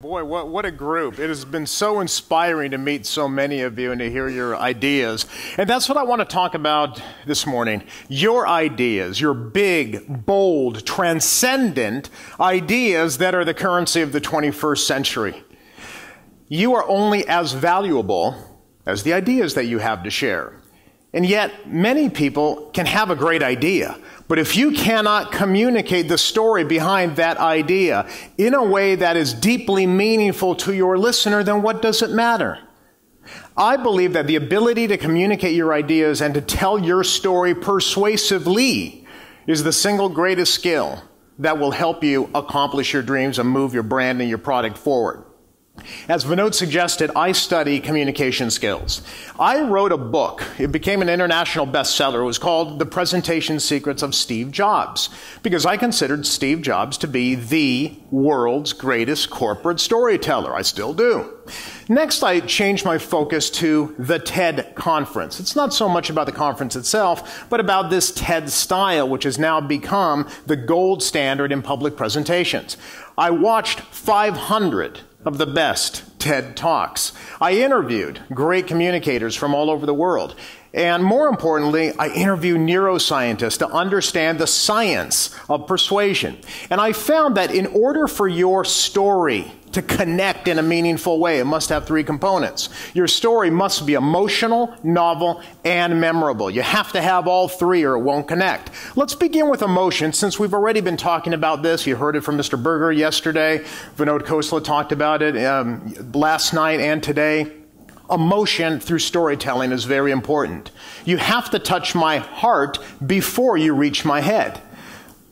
Boy, what a group. It has been so inspiring to meet so many of you and to hear your ideas. And that's what I want to talk about this morning. Your ideas, your big, bold, transcendent ideas that are the currency of the 21st century. You are only as valuable as the ideas that you have to share. And yet, many people can have a great idea, but if you cannot communicate the story behind that idea in a way that is deeply meaningful to your listener, then what does it matter? I believe that the ability to communicate your ideas and to tell your story persuasively is the single greatest skill that will help you accomplish your dreams and move your brand and your product forward. As Vinod suggested, I study communication skills. I wrote a book. It became an international bestseller. It was called The Presentation Secrets of Steve Jobs, because I considered Steve Jobs to be the world's greatest corporate storyteller. I still do. Next, I changed my focus to the TED Conference. It's not so much about the conference itself, but about this TED style, which has now become the gold standard in public presentations. I watched 500 of the best TED Talks. I interviewed great communicators from all over the world. And more importantly, I interviewed neuroscientists to understand the science of persuasion. And I found that in order for your story to connect in a meaningful way, it must have three components. Your story must be emotional, novel, and memorable. You have to have all three or it won't connect. Let's begin with emotion, since we've already been talking about this. You heard it from Mr. Berger yesterday. Vinod Khosla talked about it last night and today. Emotion through storytelling is very important. You have to touch my heart before you reach my head.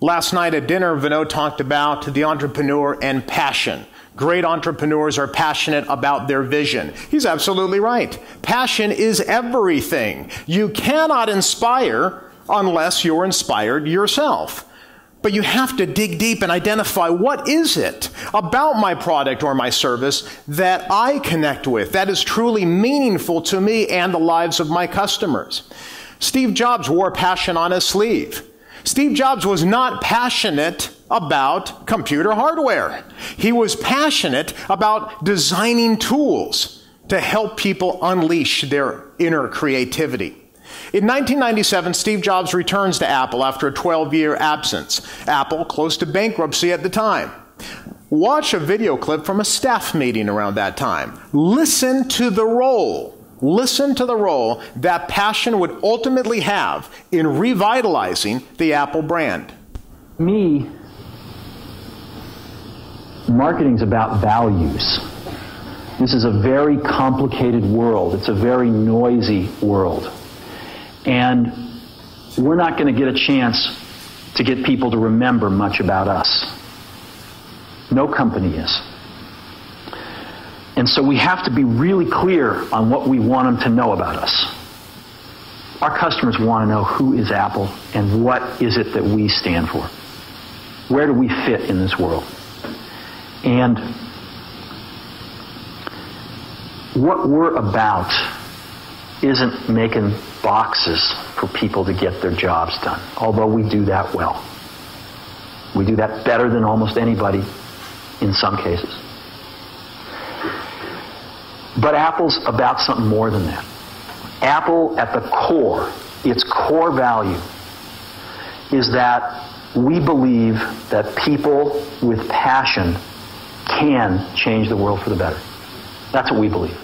Last night at dinner, Vinod talked about the entrepreneur and passion. Great entrepreneurs are passionate about their vision. He's absolutely right. Passion is everything. You cannot inspire unless you're inspired yourself. But you have to dig deep and identify what is it about my product or my service that I connect with, that is truly meaningful to me and the lives of my customers. Steve Jobs wore passion on his sleeve. Steve Jobs was not passionate about computer hardware. He was passionate about designing tools to help people unleash their inner creativity. In 1997, Steve Jobs returns to Apple after a 12-year absence. Apple, close to bankruptcy at the time. Watch a video clip from a staff meeting around that time. Listen to the role that passion would ultimately have in revitalizing the Apple brand. Me, marketing's about values. This is a very complicated world. It's a very noisy world. And we're not going to get a chance to get people to remember much about us. No company is. And so we have to be really clear on what we want them to know about us. Our customers want to know who is Apple and what is it that we stand for. Where do we fit in this world? And what we're about isn't making boxes for people to get their jobs done, although we do that well. We do that better than almost anybody in some cases. But Apple's about something more than that. Apple, at the core, its core value is that we believe that people with passion can change the world for the better. That's what we believe.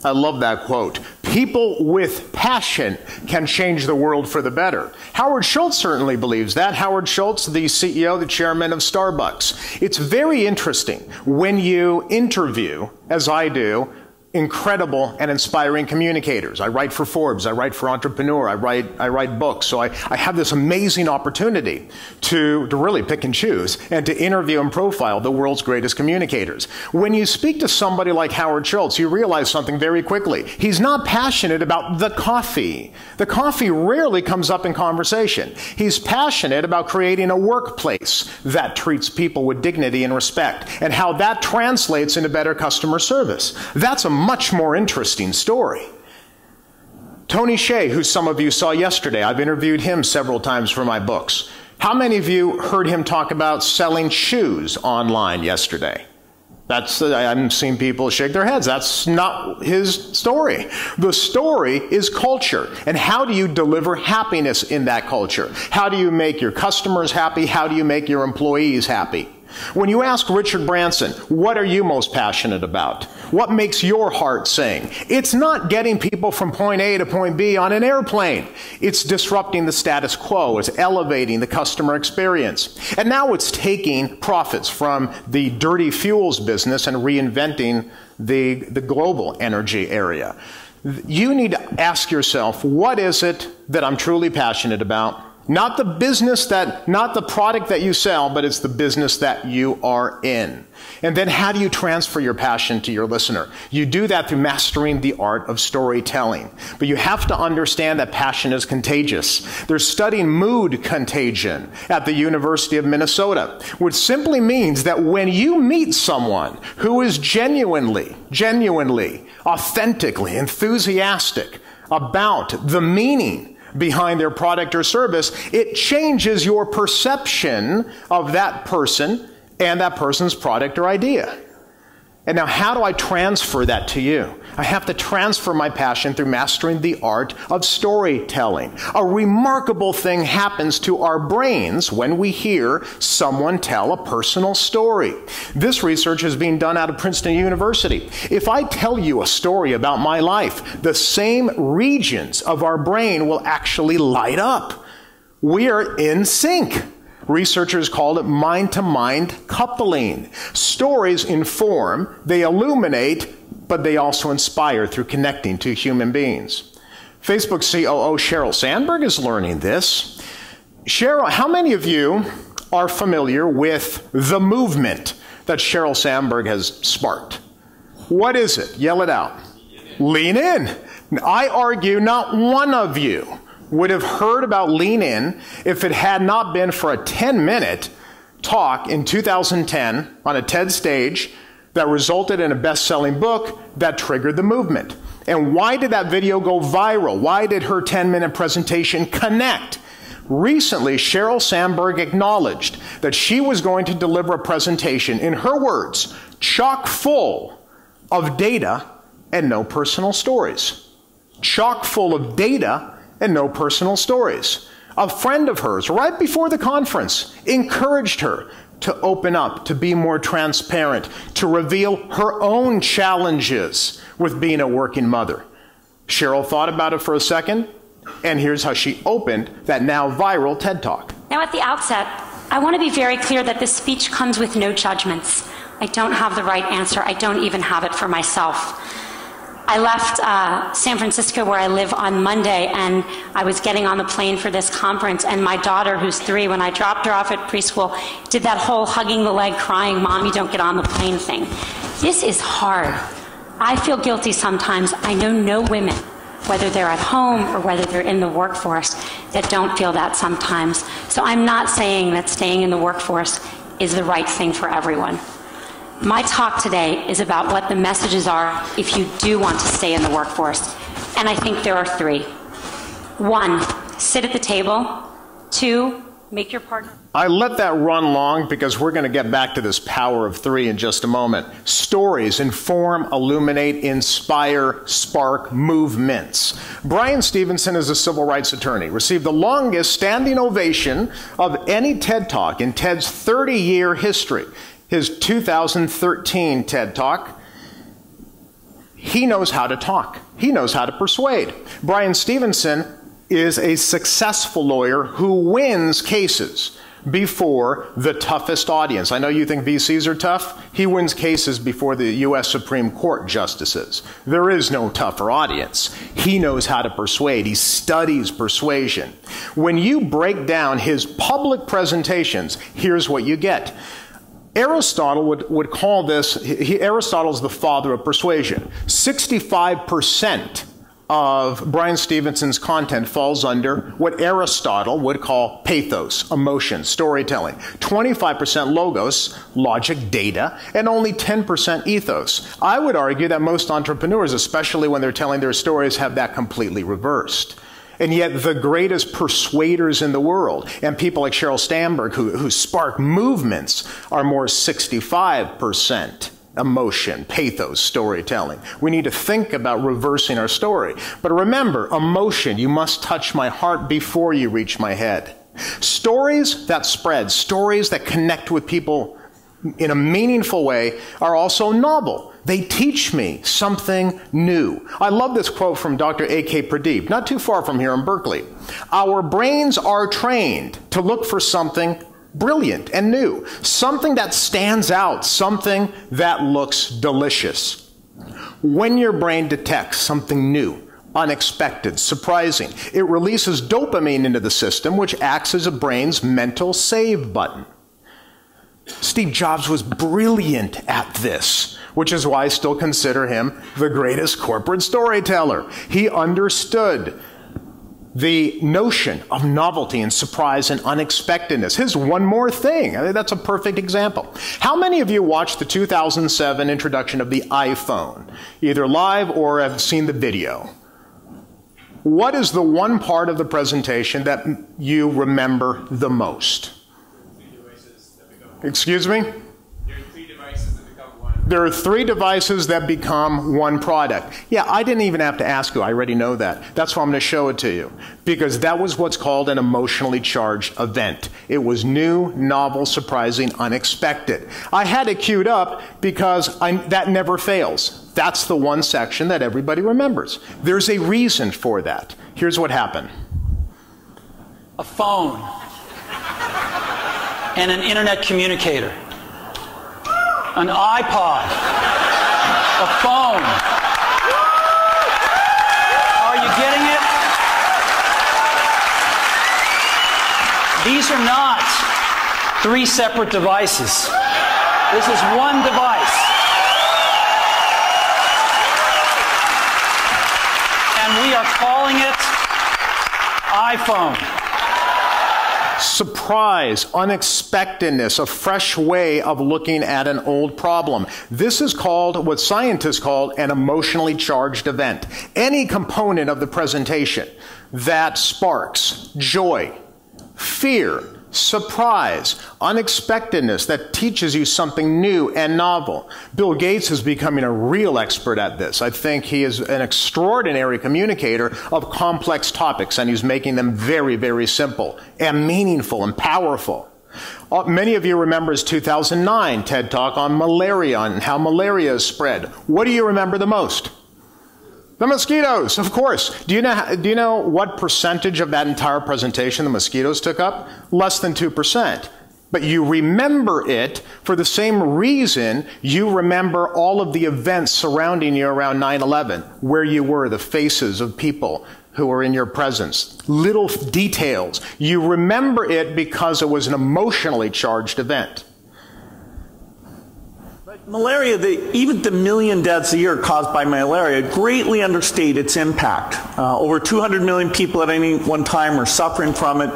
I love that quote. People with passion can change the world for the better. Howard Schultz certainly believes that. Howard Schultz, the CEO, the chairman of Starbucks. It's very interesting when you interview, as I do, incredible and inspiring communicators. I write for Forbes, I write for Entrepreneur, I write books. So I have this amazing opportunity to really pick and choose and to interview and profile the world's greatest communicators. When you speak to somebody like Howard Schultz, you realize something very quickly. He's not passionate about the coffee. The coffee rarely comes up in conversation. He's passionate about creating a workplace that treats people with dignity and respect, and how that translates into better customer service. That's a much more interesting story. Tony Hsieh, who some of you saw yesterday, I've interviewed him several times for my books. How many of you heard him talk about selling shoes online yesterday? I'm seeing people shake their heads. That's not his story. The story is culture. And how do you deliver happiness in that culture? How do you make your customers happy? How do you make your employees happy? When you ask Richard Branson, what are you most passionate about? What makes your heart sing? It's not getting people from point A to point B on an airplane. It's disrupting the status quo. It's elevating the customer experience. And now it's taking profits from the dirty fuels business and reinventing the global energy area. You need to ask yourself, what is it that I'm truly passionate about? Not the not the product that you sell, but it's the business that you are in. And then how do you transfer your passion to your listener? You do that through mastering the art of storytelling. But you have to understand that passion is contagious. They're studying mood contagion at the University of Minnesota, which simply means that when you meet someone who is genuinely, authentically enthusiastic about the meaning behind their product or service, it changes your perception of that person and that person's product or idea. And now how do I transfer that to you? I have to transfer my passion through mastering the art of storytelling. A remarkable thing happens to our brains when we hear someone tell a personal story. This research is being done out of Princeton University. If I tell you a story about my life, the same regions of our brain will actually light up. We are in sync. Researchers call it mind-to-mind coupling. Stories inform, they illuminate, but they also inspire through connecting to human beings. Facebook COO Sheryl Sandberg is learning this. Sheryl, how many of you are familiar with the movement that Sheryl Sandberg has sparked? What is it? Yell it out. Lean in. I argue not one of you would have heard about Lean In if it had not been for a 10-minute talk in 2010 on a TED stage that resulted in a best-selling book that triggered the movement. And why did that video go viral? Why did her 10-minute presentation connect? Recently, Sheryl Sandberg acknowledged that she was going to deliver a presentation, in her words, chock full of data and no personal stories. Chock full of data and no personal stories. A friend of hers, right before the conference, encouraged her to open up, to be more transparent, to reveal her own challenges with being a working mother. Sheryl thought about it for a second, and here's how she opened that now viral TED Talk. Now at the outset, I want to be very clear that this speech comes with no judgments. I don't have the right answer. I don't even have it for myself. I left San Francisco, where I live, on Monday, and I was getting on the plane for this conference, and my daughter, who's 3, when I dropped her off at preschool, did that whole hugging the leg, crying, "Mommy, don't get on the plane" thing. This is hard. I feel guilty sometimes. I know no women, whether they're at home or whether they're in the workforce, that don't feel that sometimes. So I'm not saying that staying in the workforce is the right thing for everyone. My talk today is about what the messages are if you do want to stay in the workforce. And I think there are 3. 1, sit at the table. 2, make your partner. I let that run long because we're going to get back to this power of 3 in just a moment. Stories inform, illuminate, inspire, spark movements. Bryan Stevenson is a civil rights attorney, received the longest standing ovation of any TED Talk in TED's 30-year history. His 2013 TED Talk, he knows how to talk. He knows how to persuade. Bryan Stevenson is a successful lawyer who wins cases before the toughest audience. I know you think VCs are tough. He wins cases before the U.S. Supreme Court justices. There is no tougher audience. He knows how to persuade. He studies persuasion. When you break down his public presentations, here's what you get. Aristotle would call this, Aristotle's the father of persuasion. 65% of Bryan Stevenson's content falls under what Aristotle would call pathos, emotion, storytelling. 25% logos, logic, data, and only 10% ethos. I would argue that most entrepreneurs, especially when they're telling their stories, have that completely reversed. And yet the greatest persuaders in the world, and people like Sheryl Sandberg who spark movements, are more 65% emotion, pathos, storytelling. We need to think about reversing our story. But remember, emotion, you must touch my heart before you reach my head. Stories that spread, stories that connect with people in a meaningful way are also novel. They teach me something new. I love this quote from Dr. A.K. Pradeep, not too far from here in Berkeley. Our brains are trained to look for something brilliant and new, something that stands out, something that looks delicious. When your brain detects something new, unexpected, surprising, it releases dopamine into the system, which acts as a brain's mental save button. Steve Jobs was brilliant at this, which is why I still consider him the greatest corporate storyteller. He understood the notion of novelty and surprise and unexpectedness. His one more thing, I mean, that's a perfect example. How many of you watched the 2007 introduction of the iPhone, either live or have seen the video? What is the one part of the presentation that you remember the most? Excuse me? There are 3 devices that become one product. Yeah, I didn't even have to ask you. I already know that. That's why I'm going to show it to you. Because that was what's called an emotionally charged event. It was new, novel, surprising, unexpected. I had it queued up because that never fails. That's the one section that everybody remembers. There's a reason for that. Here's what happened. A phone and an internet communicator. An iPod, a phone. Are you getting it? These are not 3 separate devices. This is one device. And we are calling it iPhone. Surprise, unexpectedness, a fresh way of looking at an old problem. This is called, what scientists call, an emotionally charged event. Any component of the presentation that sparks joy, fear, surprise, unexpectedness, that teaches you something new and novel. Bill Gates is becoming a real expert at this. I think he is an extraordinary communicator of complex topics, and he's making them very, very simple and meaningful and powerful. Many of you remember his 2009 TED Talk on malaria and how malaria is spread. What do you remember the most? The mosquitoes, of course. Do you know what percentage of that entire presentation the mosquitoes took up? Less than 2%. But you remember it for the same reason you remember all of the events surrounding you around 9/11, where you were, the faces of people who were in your presence, little details. You remember it because it was an emotionally charged event. Malaria, even the million deaths a year caused by malaria greatly understate its impact. Over 200 million people at any one time are suffering from it.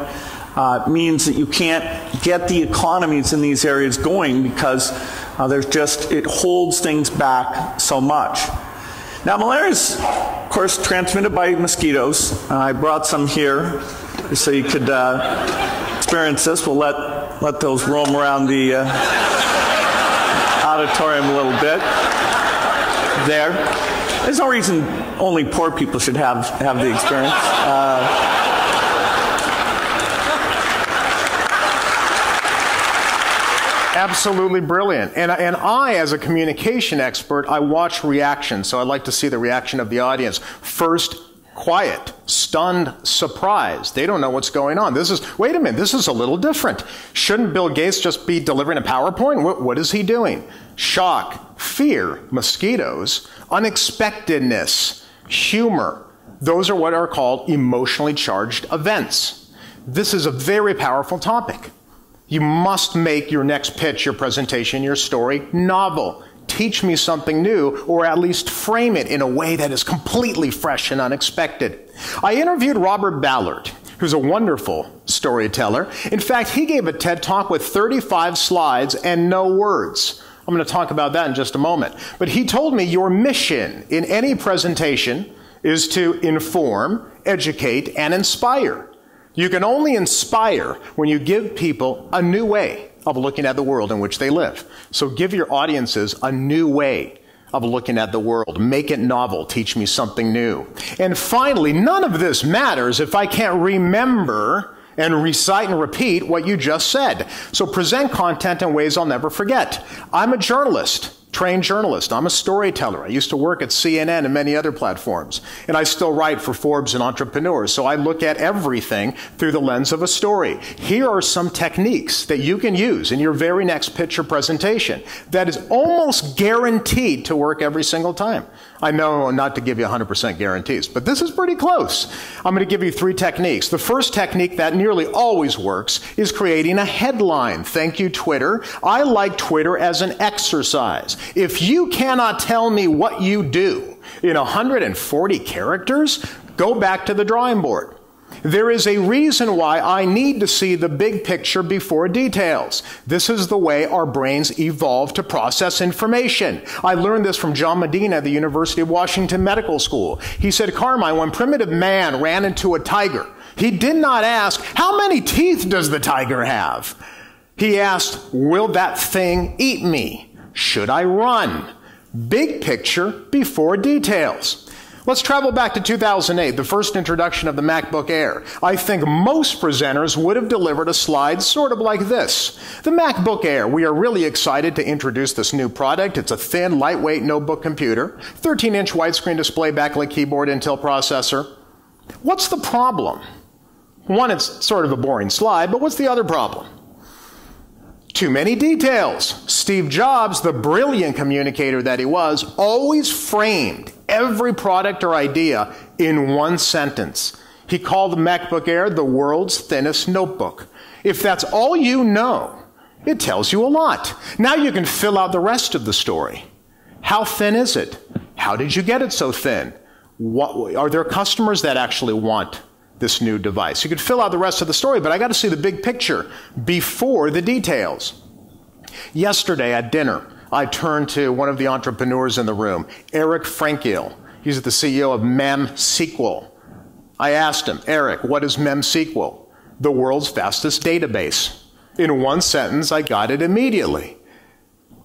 Means that you can't get the economies in these areas going because it holds things back so much. Now, malaria is, of course, transmitted by mosquitoes. I brought some here so you could experience this. We'll let those roam around the auditorium a little bit. There. There's no reason only poor people should have the experience. Absolutely brilliant. And I, as a communication expert, I watch reactions, so I like to see the reaction of the audience. First, quiet, stunned, surprised. They don't know what's going on. Wait a minute, this is a little different. Shouldn't Bill Gates just be delivering a PowerPoint? What is he doing? Shock, fear, mosquitoes, unexpectedness, humor. Those are what are called emotionally charged events. This is a very powerful topic. You must make your next pitch, your presentation, your story novel. Teach me something new, or at least frame it in a way that is completely fresh and unexpected. I interviewed Robert Ballard, who's a wonderful storyteller. In fact, he gave a TED Talk with 35 slides and no words. I'm going to talk about that in just a moment. But he told me your mission in any presentation is to inform, educate, and inspire. You can only inspire when you give people a new way, of looking at the world in which they live. So give your audiences a new way of looking at the world. Make it novel. Teach me something new. And finally, none of this matters if I can't remember and recite and repeat what you just said. So present content in ways I'll never forget. I'm a journalist. Trained journalist. I'm a storyteller. I used to work at CNN and many other platforms. And I still write for Forbes and Entrepreneurs. So I look at everything through the lens of a story. Here are some techniques that you can use in your very next pitch or presentation that is almost guaranteed to work every single time. I know not to give you 100% guarantees, but this is pretty close. I'm going to give you 3 techniques. The first technique that nearly always works is creating a headline. Thank you, Twitter. I like Twitter as an exercise. If you cannot tell me what you do in 140 characters, go back to the drawing board. There is a reason why I need to see the big picture before details. This is the way our brains evolve to process information. I learned this from John Medina at the University of Washington Medical School. He said, Carmine, when primitive man ran into a tiger, he did not ask, how many teeth does the tiger have? He asked, will that thing eat me? Should I run? Big picture before details. Let's travel back to 2008, the first introduction of the MacBook Air. I think most presenters would have delivered a slide sort of like this. The MacBook Air, we are really excited to introduce this new product. It's a thin, lightweight notebook computer, 13-inch widescreen display, backlit keyboard, Intel processor. What's the problem? One, it's sort of a boring slide, but what's the other problem? Too many details. Steve Jobs, the brilliant communicator that he was, always framed every product or idea in one sentence. He called the MacBook Air the world's thinnest notebook. If that's all you know, it tells you a lot. Now you can fill out the rest of the story. How thin is it? How did you get it so thin? Are there customers that actually want this new device? You could fill out the rest of the story, but I got to see the big picture before the details. Yesterday at dinner, I turned to one of the entrepreneurs in the room, Eric Frankiel. He's the CEO of MemSQL. I asked him, Eric, what is MemSQL? The world's fastest database. In one sentence, I got it immediately.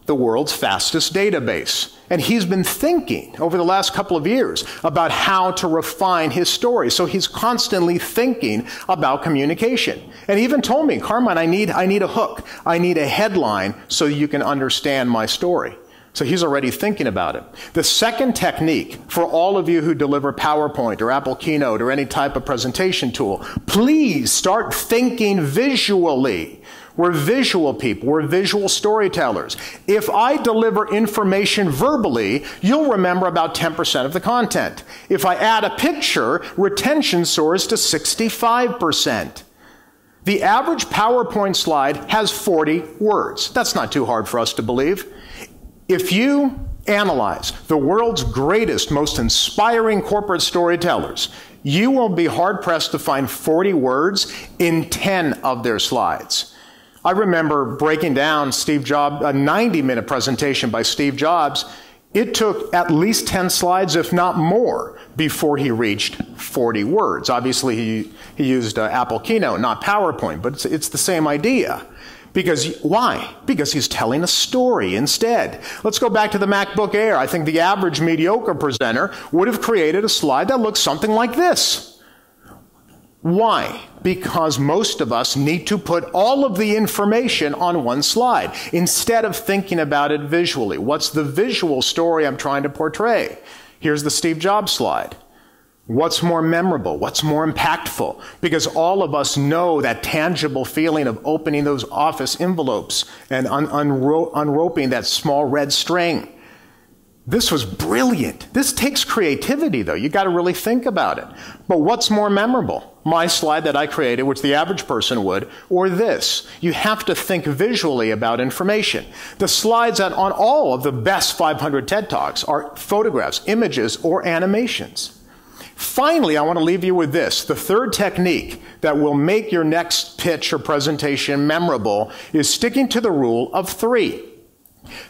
The world's fastest database. And he's been thinking over the last couple of years about how to refine his story. So he's constantly thinking about communication. And he even told me, Carmine, I need a hook. I need a headline so you can understand my story. So he's already thinking about it. The second technique for all of you who deliver PowerPoint or Apple Keynote or any type of presentation tool, please start thinking visually. We're visual people. We're visual storytellers. If I deliver information verbally, you'll remember about 10% of the content. If I add a picture, retention soars to 65%. The average PowerPoint slide has 40 words. That's not too hard for us to believe. If you analyze the world's greatest, most inspiring corporate storytellers, you will be hard-pressed to find 40 words in 10 of their slides. I remember breaking down Steve Jobs, a 90-minute presentation by Steve Jobs. It took at least 10 slides, if not more, before he reached 40 words. Obviously, he used Apple Keynote, not PowerPoint, but it's the same idea. Because, why? Because he's telling a story instead. Let's go back to the MacBook Air. I think the average mediocre presenter would have created a slide that looks something like this. Why? Because most of us need to put all of the information on one slide instead of thinking about it visually. What's the visual story I'm trying to portray? Here's the Steve Jobs slide. What's more memorable? What's more impactful? Because all of us know that tangible feeling of opening those office envelopes and unroping that small red string. This was brilliant. This takes creativity, though. You got to really think about it. But what's more memorable? My slide that I created, which the average person would, or this? You have to think visually about information. The slides on all of the best 500 TED Talks are photographs, images, or animations. Finally, I want to leave you with this. The third technique that will make your next pitch or presentation memorable is sticking to the rule of 3.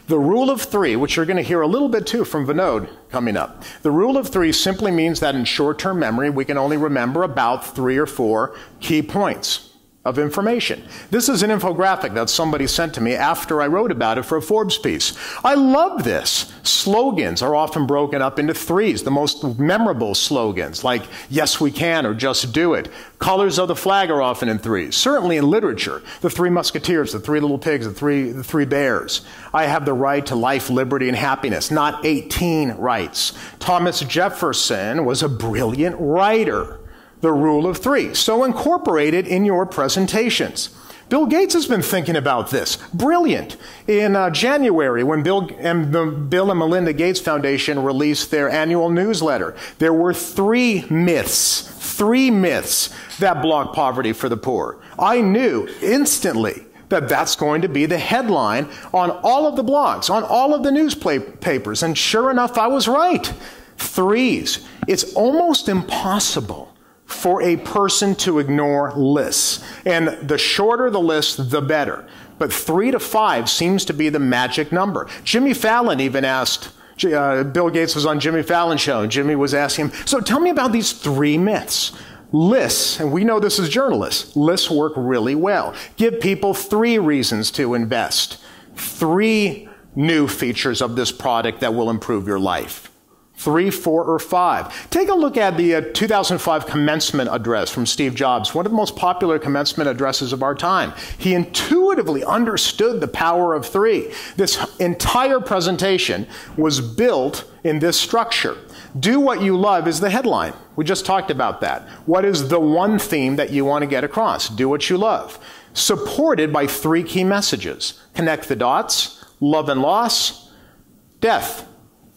The rule of 3, which you're going to hear a little bit too from Vinod coming up. The rule of 3 simply means that in short-term memory, we can only remember about 3 or 4 key points. of information. This is an infographic that somebody sent to me after I wrote about it for a Forbes piece. I love this. Slogans are often broken up into threes, the most memorable slogans, like yes we can or just do it. Colors of the flag are often in threes. Certainly in literature, the Three Musketeers, the Three Little Pigs, the three Bears. I have the right to life, liberty, and happiness, not 18 rights. Thomas Jefferson was a brilliant writer. The rule of three. So incorporate it in your presentations. Bill Gates has been thinking about this. Brilliant. In January, when Bill and Melinda Gates Foundation released their annual newsletter, there were three myths that block poverty for the poor. I knew instantly that that's going to be the headline on all of the blogs, on all of the newspapers. And sure enough, I was right. Threes. It's almost impossible for a person to ignore lists. And the shorter the list, the better. But 3 to 5 seems to be the magic number. Jimmy Fallon even asked, Bill Gates was on Jimmy Fallon's show, and Jimmy was asking him, so tell me about these 3 myths. Lists, and we know this as journalists, lists work really well. Give people 3 reasons to invest. 3 new features of this product that will improve your life. 3, 4, or 5. Take a look at the 2005 commencement address from Steve Jobs, one of the most popular commencement addresses of our time. He intuitively understood the power of 3. This entire presentation was built in this structure. Do what you love is the headline. We just talked about that. What is the one theme that you want to get across? Do what you love. Supported by 3 key messages. Connect the dots, love and loss, death.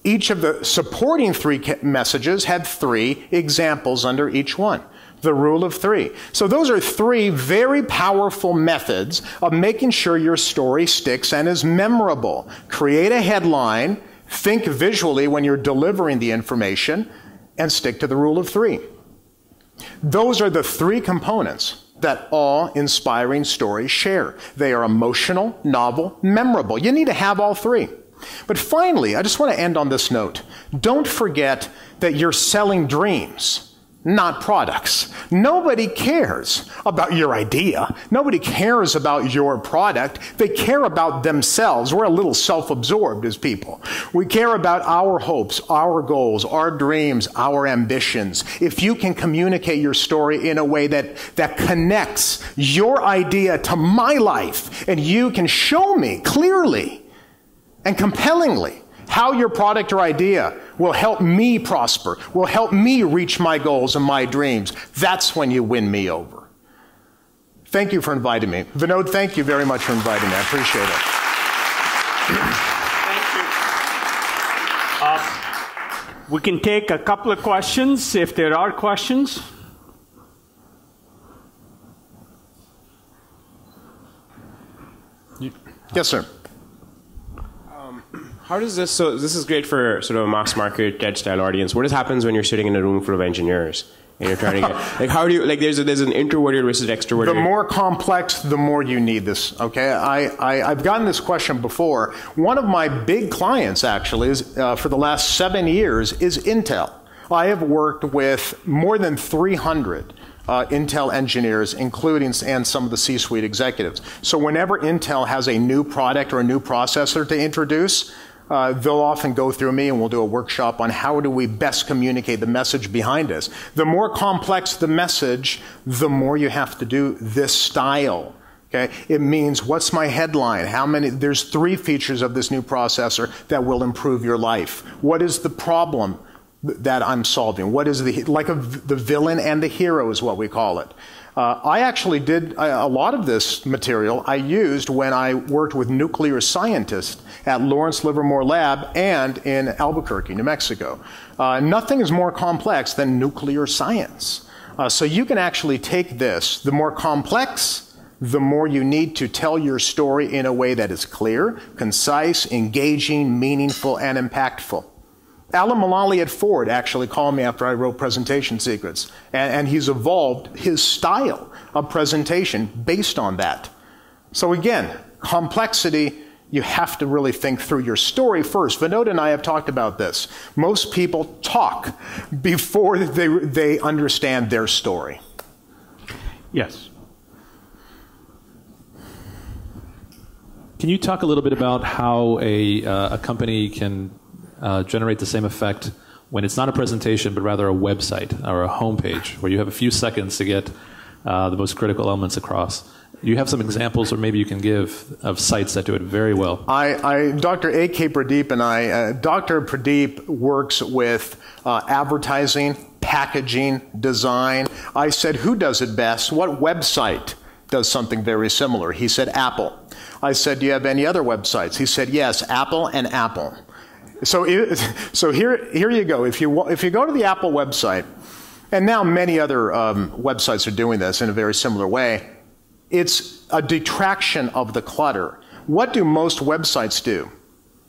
Each of the supporting 3 messages had 3 examples under each one. The rule of 3. So those are 3 very powerful methods of making sure your story sticks and is memorable. Create a headline, think visually when you're delivering the information, and stick to the rule of 3. Those are the 3 components that all inspiring stories share. They are emotional, novel, memorable. You need to have all 3. But finally, I just want to end on this note. Don't forget that you're selling dreams, not products. Nobody cares about your idea. Nobody cares about your product. They care about themselves. We're a little self-absorbed as people. We care about our hopes, our goals, our dreams, our ambitions. If you can communicate your story in a way that connects your idea to my life, and you can show me clearly and compellingly how your product or idea will help me prosper, will help me reach my goals and my dreams, that's when you win me over. Thank you for inviting me. Vinod, thank you very much for inviting me. I appreciate it. Thank you. We can take a couple of questions if there are questions. Yes, sir. How does this, so this is great for sort of a mass market TED style audience. What happens when you're sitting in a room full of engineers and you're trying to get, like how do you, like there's an introverted versus extroverted. The more complex, the more you need this, okay? I've gotten this question before. One of my big clients actually is, for the last 7 years is Intel. I have worked with more than 300 Intel engineers, including and some of the C-suite executives. So whenever Intel has a new product or a new processor to introduce, they'll often go through me and we'll do a workshop on how do we best communicate the message behind us. The more complex the message, the more you have to do this style. Okay? It means, what's my headline? How many? There's 3 features of this new processor that will improve your life. What is the problem that I'm solving? What is the villain and the hero is what we call it. I actually did a lot of this material I used when I worked with nuclear scientists at Lawrence Livermore Lab and in Albuquerque, New Mexico. Nothing is more complex than nuclear science. So you can actually take this. The more complex, the more you need to tell your story in a way that is clear, concise, engaging, meaningful, and impactful. Alan Mulally at Ford actually called me after I wrote Presentation Secrets, and he's evolved his style of presentation based on that. So again, complexity, you have to really think through your story first. Vinod and I have talked about this. Most people talk before they understand their story. Yes. Can you talk a little bit about how a company can generate the same effect when it's not a presentation, but rather a website or a homepage, where you have a few seconds to get the most critical elements across? Do you have some examples, or maybe you can give, of sites that do it very well? Dr. A.K. Pradeep and Dr. Pradeep works with advertising, packaging, design. I said, who does it best? What website does something very similar? He said, Apple. I said, do you have any other websites? He said, yes, Apple and Apple. So here you go. If you go to the Apple website, and now many other websites are doing this in a very similar way, it's a detraction of the clutter. What do most websites do?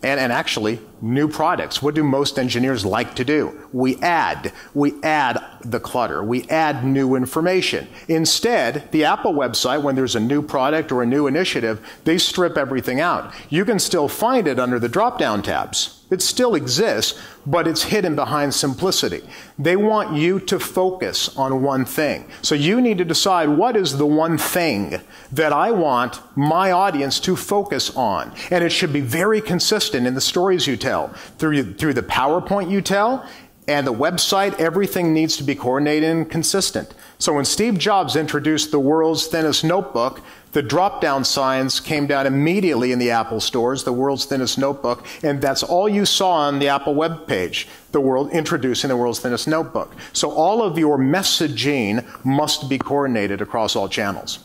And actually, new products. What do most engineers like to do? We add the clutter. We add new information. Instead, the Apple website, when there's a new product or a new initiative, they strip everything out. You can still find it under the drop-down tabs. It still exists, but it's hidden behind simplicity. They want you to focus on one thing. So you need to decide, what is the one thing that I want my audience to focus on? And it should be very consistent in the stories you tell. Through the PowerPoint you tell, and the website, everything needs to be coordinated and consistent. So when Steve Jobs introduced the world's thinnest notebook, the drop-down signs came down immediately in the Apple stores, the world's thinnest notebook, and that's all you saw on the Apple web page, introducing the world's thinnest notebook. So all of your messaging must be coordinated across all channels.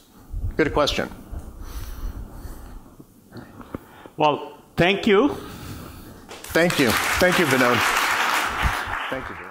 Good question. Well, thank you. Thank you. Thank you, Vinod. Thank you, Vinod.